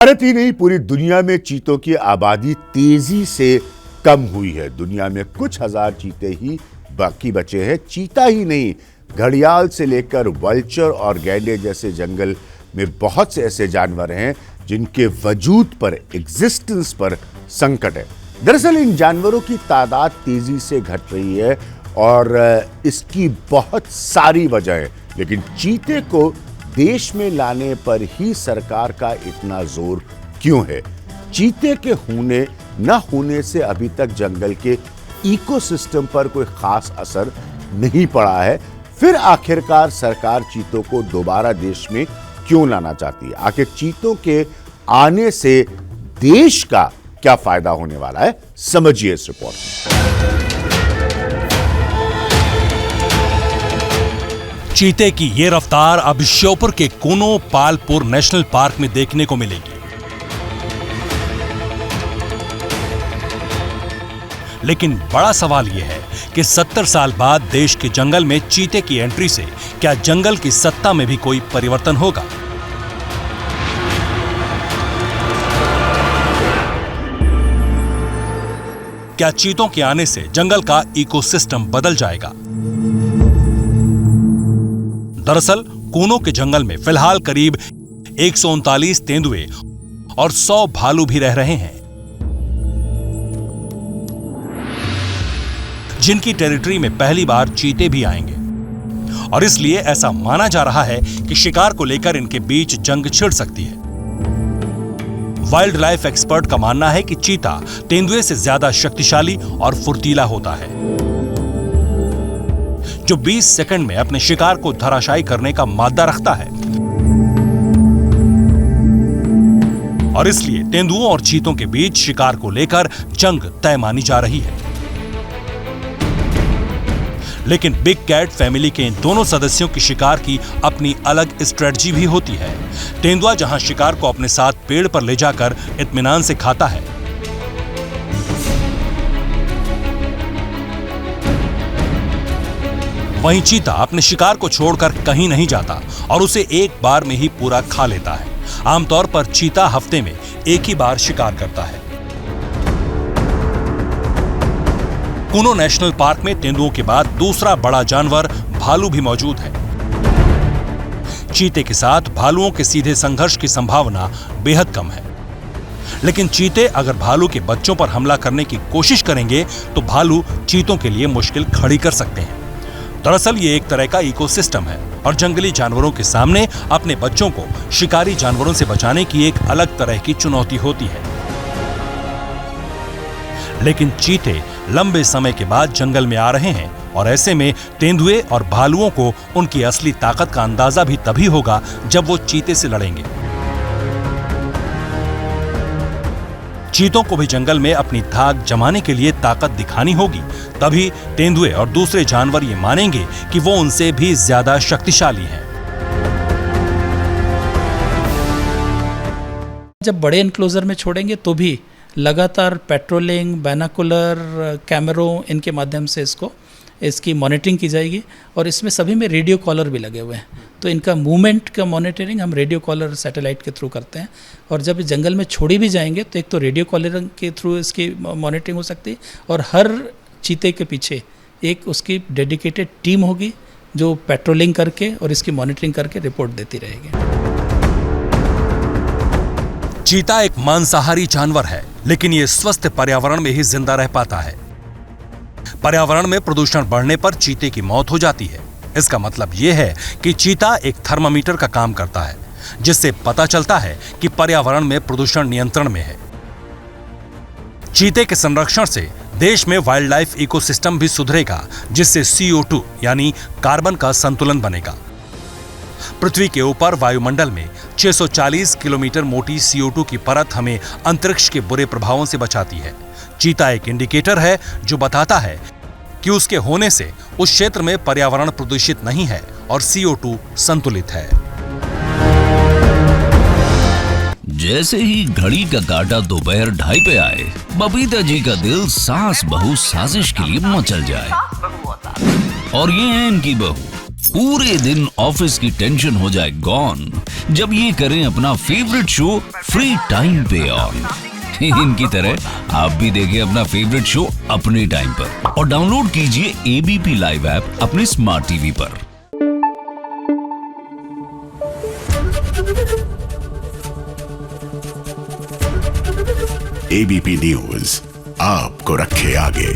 भारत ही नहीं, पूरी दुनिया में चीतों की आबादी तेजी से कम हुई है। दुनिया में कुछ हजार चीते ही बाकी बचे हैं। चीता ही नहीं, घड़ियाल से लेकर वल्चर और गैंडे जैसे जंगल में बहुत से ऐसे जानवर हैं जिनके वजूद पर, एग्जिस्टेंस पर संकट है। दरअसल इन जानवरों की तादाद तेजी से घट रही है और इसकी बहुत सारी वजह है, लेकिन चीते को देश में लाने पर ही सरकार का इतना जोर क्यों है? चीते के होने न होने से अभी तक जंगल के इकोसिस्टम पर कोई खास असर नहीं पड़ा है। फिर आखिरकार सरकार चीतों को दोबारा देश में क्यों लाना चाहती है? आखिर चीतों के आने से देश का क्या फायदा होने वाला है, समझिए इस रिपोर्ट में। चीते की ये रफ्तार अब श्योपुर के कूनो पालपुर नेशनल पार्क में देखने को मिलेगी। लेकिन बड़ा सवाल यह है कि 70 साल बाद देश के जंगल में चीते की एंट्री से क्या जंगल की सत्ता में भी कोई परिवर्तन होगा? क्या चीतों के आने से जंगल का इकोसिस्टम बदल जाएगा? दरअसल कूनो के जंगल में फिलहाल करीब 139 तेंदुए और 100 भालू भी रह रहे हैं, जिनकी टेरिटरी में पहली बार चीते भी आएंगे और इसलिए ऐसा माना जा रहा है कि शिकार को लेकर इनके बीच जंग छिड़ सकती है। वाइल्ड लाइफ एक्सपर्ट का मानना है कि चीता तेंदुए से ज्यादा शक्तिशाली और फुर्तीला होता है, जो 20 सेकंड में अपने शिकार को धराशायी करने का मादा रखता है और इसलिए तेंदुओं और चीतों के बीच शिकार को लेकर जंग तय मानी जा रही है। लेकिन बिग कैट फैमिली के इन दोनों सदस्यों की शिकार की अपनी अलग स्ट्रेटजी भी होती है। तेंदुआ जहां शिकार को अपने साथ पेड़ पर ले जाकर इत्मीनान से खाता है, वहीं चीता अपने शिकार को छोड़कर कहीं नहीं जाता और उसे एक बार में ही पूरा खा लेता है। आमतौर पर चीता हफ्ते में एक ही बार शिकार करता है। कूनो नेशनल पार्क में तेंदुओं के बाद दूसरा बड़ा जानवर भालू भी मौजूद है। चीते के साथ भालुओं के सीधे संघर्ष की संभावना बेहद कम है, लेकिन चीते अगर भालू के बच्चों पर हमला करने की कोशिश करेंगे तो भालू चीतों के लिए मुश्किल खड़ी कर सकते हैं। दरअसल ये एक तरह का इकोसिस्टम है और जंगली जानवरों के सामने अपने बच्चों को शिकारी जानवरों से बचाने की एक अलग तरह की चुनौती होती है। लेकिन चीते लंबे समय के बाद जंगल में आ रहे हैं और ऐसे में तेंदुए और भालुओं को उनकी असली ताकत का अंदाजा भी तभी होगा जब वो चीते से लड़ेंगे। चीतों को भी जंगल में अपनी धाक जमाने के लिए ताकत दिखानी होगी, तभी तेंदुए और दूसरे जानवर ये मानेंगे कि वो उनसे भी ज्यादा शक्तिशाली हैं। जब बड़े एनक्लोजर में छोड़ेंगे तो भी लगातार पेट्रोलिंग, बाइनोकुलर, कैमरों, इनके माध्यम से इसकी मॉनिटरिंग की जाएगी और इसमें सभी में रेडियो कॉलर भी लगे हुए हैं। तो इनका मूवमेंट का मॉनिटरिंग हम रेडियो कॉलर सैटेलाइट के थ्रू करते हैं और जब इस जंगल में छोड़ी भी जाएंगे तो एक तो रेडियो कॉलर के थ्रू इसकी मॉनिटरिंग हो सकती है और हर चीते के पीछे एक उसकी डेडिकेटेड टीम होगी जो पेट्रोलिंग करके और इसकी मॉनिटरिंग करके रिपोर्ट देती रहेगी। चीता एक मांसाहारी जानवर है, लेकिन ये स्वस्थ पर्यावरण में ही जिंदा रह पाता है। पर्यावरण में प्रदूषण बढ़ने पर चीते की मौत हो जाती है। इसका मतलब यह है कि चीता एक थर्मामीटर का काम करता है, जिससे पता चलता है कि पर्यावरण में प्रदूषण नियंत्रण में है। चीते के संरक्षण से देश में वाइल्ड लाइफ इकोसिस्टम भी सुधरेगा, जिससे CO2 यानी कार्बन का संतुलन बनेगा। पृथ्वी के ऊपर वायुमंडल में 640 किलोमीटर मोटी CO2 की परत हमें अंतरिक्ष के बुरे प्रभावों से बचाती है। चीता एक इंडिकेटर है जो बताता है कि उसके होने से उस क्षेत्र में पर्यावरण प्रदूषित नहीं है और CO2 संतुलित है। जैसे ही घड़ी का काटा दोपहर 2:30 पे आए, बबीता जी का दिल सास बहू साजिश के लिए मचल जाए। और ये है इनकी बहू, पूरे दिन ऑफिस की टेंशन हो जाए गॉन जब ये करें अपना फेवरेट शो फ्री टाइम पे ऑन। इनकी तरह आप भी देखिए अपना फेवरेट शो अपने टाइम पर और डाउनलोड कीजिए एबीपी लाइव ऐप अपने स्मार्ट टीवी पर। एबीपी न्यूज आपको रखे आगे।